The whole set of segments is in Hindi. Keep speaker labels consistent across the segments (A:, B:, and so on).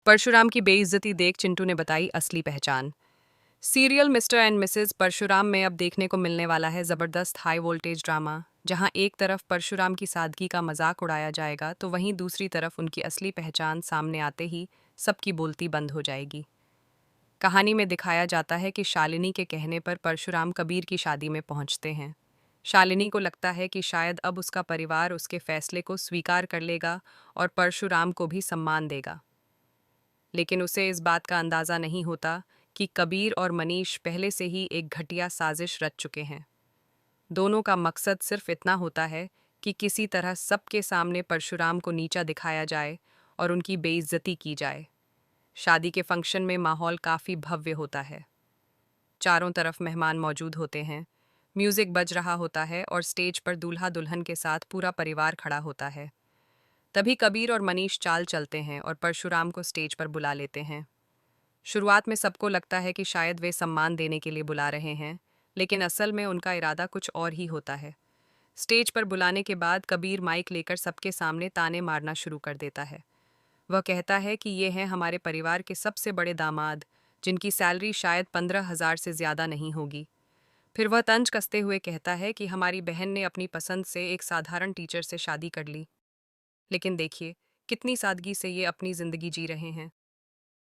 A: परशुराम की बेइज्जती देख चिंटू ने बताई असली पहचान। Serial Mr and Mrs Parshuram में अब देखने को मिलने वाला है जबरदस्त हाई वोल्टेज ड्रामा, जहां एक तरफ परशुराम की सादगी का मजाक उड़ाया जाएगा तो वहीं दूसरी तरफ उनकी असली पहचान सामने आते ही सबकी बोलती बंद हो जाएगी। कहानी में दिखाया जाता है कि शालिनी के कहने पर परशुराम कबीर की शादी में पहुंचते हैं। शालिनी को लगता है कि शायद अब उसका परिवार उसके फैसले को स्वीकार कर लेगा और परशुराम को भी सम्मान देगा। लेकिन उसे इस बात का अंदाज़ा नहीं होता कि कबीर और मनीष पहले से ही एक घटिया साजिश रच चुके हैं। दोनों का मकसद सिर्फ इतना होता है कि किसी तरह सबके सामने परशुराम को नीचा दिखाया जाए और उनकी बेइज्जती की जाए। शादी के फंक्शन में माहौल काफ़ी भव्य होता है। चारों तरफ मेहमान मौजूद होते हैं, म्यूज़िक बज रहा होता है और स्टेज पर दूल्हा दुल्हन के साथ पूरा परिवार खड़ा होता है। तभी कबीर और मनीष चाल चलते हैं और परशुराम को स्टेज पर बुला लेते हैं। शुरुआत में सबको लगता है कि शायद वे सम्मान देने के लिए बुला रहे हैं, लेकिन असल में उनका इरादा कुछ और ही होता है। स्टेज पर बुलाने के बाद कबीर माइक लेकर सबके सामने ताने मारना शुरू कर देता है। वह कहता है कि ये हैं हमारे परिवार के सबसे बड़े दामाद, जिनकी सैलरी शायद 15,000 से ज़्यादा नहीं होगी। फिर वह तंज कसते हुए कहता है कि हमारी बहन ने अपनी पसंद से एक साधारण टीचर से शादी कर ली, लेकिन देखिए कितनी सादगी से ये अपनी ज़िंदगी जी रहे हैं।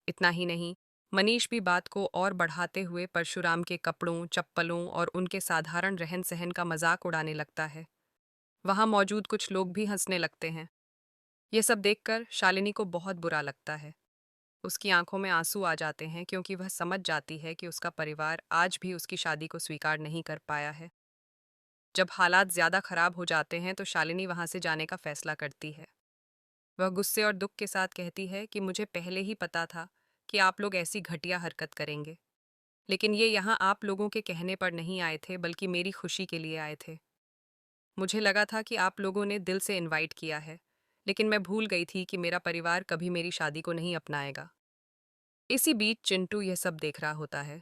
A: इतना ही नहीं, मनीष भी बात को और बढ़ाते हुए परशुराम के कपड़ों, चप्पलों और उनके साधारण रहन सहन का मजाक उड़ाने लगता है। वहां मौजूद कुछ लोग भी हंसने लगते हैं। ये सब देखकर शालिनी को बहुत बुरा लगता है। उसकी आंखों में आंसू आ जाते हैं क्योंकि वह समझ जाती है कि उसका परिवार आज भी उसकी शादी को स्वीकार नहीं कर पाया है। जब हालात ज्यादा खराब हो जाते हैं तो शालिनी वहां से जाने का फैसला करती है। वह गुस्से और दुख के साथ कहती है कि मुझे पहले ही पता था कि आप लोग ऐसी घटिया हरकत करेंगे, लेकिन ये यहाँ आप लोगों के कहने पर नहीं आए थे बल्कि मेरी खुशी के लिए आए थे। मुझे लगा था कि आप लोगों ने दिल से इनवाइट किया है, लेकिन मैं भूल गई थी कि मेरा परिवार कभी मेरी शादी को नहीं अपनाएगा। इसी बीच चिंटू यह सब देख रहा होता है।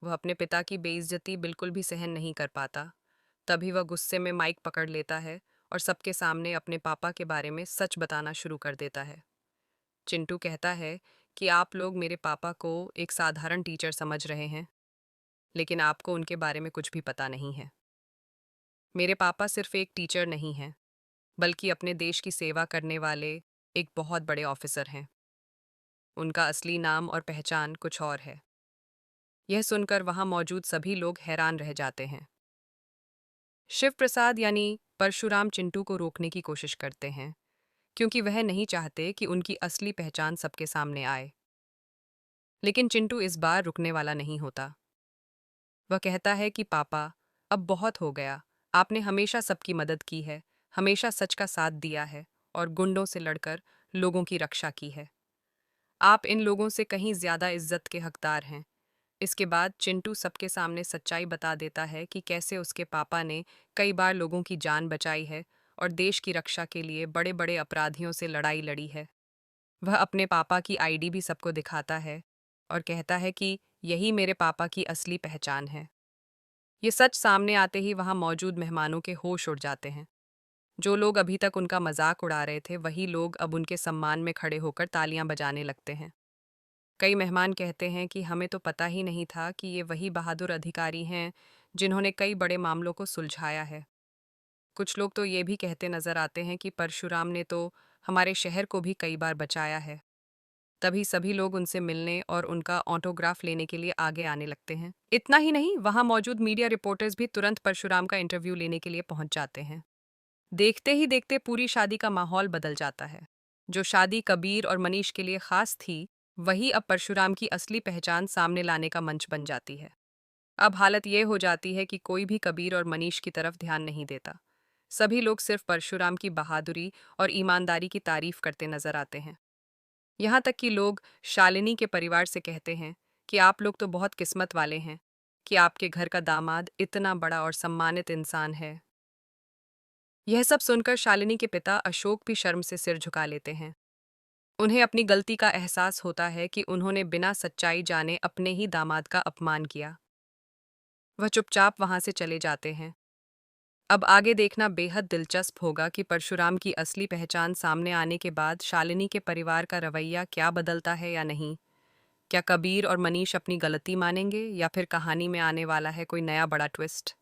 A: वह अपने पिता की बेइज्जती बिल्कुल भी सहन नहीं कर पाता। तभी वह गुस्से में माइक पकड़ लेता है और सबके सामने अपने पापा के बारे में सच बताना शुरू कर देता है। चिंटू कहता है कि आप लोग मेरे पापा को एक साधारण टीचर समझ रहे हैं, लेकिन आपको उनके बारे में कुछ भी पता नहीं है। मेरे पापा सिर्फ एक टीचर नहीं हैं, बल्कि अपने देश की सेवा करने वाले एक बहुत बड़े ऑफिसर हैं। उनका असली नाम और पहचान कुछ और है। यह सुनकर वहां मौजूद सभी लोग हैरान रह जाते हैं। शिव प्रसाद यानी परशुराम चिंटू को रोकने की कोशिश करते हैं, क्योंकि वह नहीं चाहते कि उनकी असली पहचान सबके सामने आए। लेकिन चिंटू इस बार रुकने वाला नहीं होता। वह कहता है कि पापा, अब बहुत हो गया। आपने हमेशा सबकी मदद की है, हमेशा सच का साथ दिया है और गुंडों से लड़कर लोगों की रक्षा की है। आप इन लोगों से कहीं ज्यादा इज्जत के हकदार हैं। इसके बाद चिंटू सबके सामने सच्चाई बता देता है कि कैसे उसके पापा ने कई बार लोगों की जान बचाई है और देश की रक्षा के लिए बड़े बड़े अपराधियों से लड़ाई लड़ी है। वह अपने पापा की आईडी भी सबको दिखाता है और कहता है कि यही मेरे पापा की असली पहचान है। ये सच सामने आते ही वहां मौजूद मेहमानों के होश उड़ जाते हैं। जो लोग अभी तक उनका मजाक उड़ा रहे थे वही लोग अब उनके सम्मान में खड़े होकर तालियां बजाने लगते हैं। कई मेहमान कहते हैं कि हमें तो पता ही नहीं था कि ये वही बहादुर अधिकारी हैं जिन्होंने कई बड़े मामलों को सुलझाया है। कुछ लोग तो ये भी कहते नजर आते हैं कि परशुराम ने तो हमारे शहर को भी कई बार बचाया है। तभी सभी लोग उनसे मिलने और उनका ऑटोग्राफ लेने के लिए आगे आने लगते हैं। इतना ही नहीं, वहां मौजूद मीडिया रिपोर्टर्स भी तुरंत परशुराम का इंटरव्यू लेने के लिए पहुंच जाते हैं। देखते ही देखते पूरी शादी का माहौल बदल जाता है। जो शादी कबीर और मनीष के लिए खास थी, वही अब परशुराम की असली पहचान सामने लाने का मंच बन जाती है। अब हालत ये हो जाती है कि कोई भी कबीर और मनीष की तरफ ध्यान नहीं देता। सभी लोग सिर्फ परशुराम की बहादुरी और ईमानदारी की तारीफ करते नजर आते हैं। यहाँ तक कि लोग शालिनी के परिवार से कहते हैं कि आप लोग तो बहुत किस्मत वाले हैं कि आपके घर का दामाद इतना बड़ा और सम्मानित इंसान है। यह सब सुनकर शालिनी के पिता अशोक भी शर्म से सिर झुका लेते हैं। उन्हें अपनी गलती का एहसास होता है कि उन्होंने बिना सच्चाई जाने अपने ही दामाद का अपमान किया। वह चुपचाप वहां से चले जाते हैं। अब आगे देखना बेहद दिलचस्प होगा कि परशुराम की असली पहचान सामने आने के बाद शालिनी के परिवार का रवैया क्या बदलता है या नहीं। क्या कबीर और मनीष अपनी गलती मानेंगे या फिर कहानी में आने वाला है कोई नया बड़ा ट्विस्ट।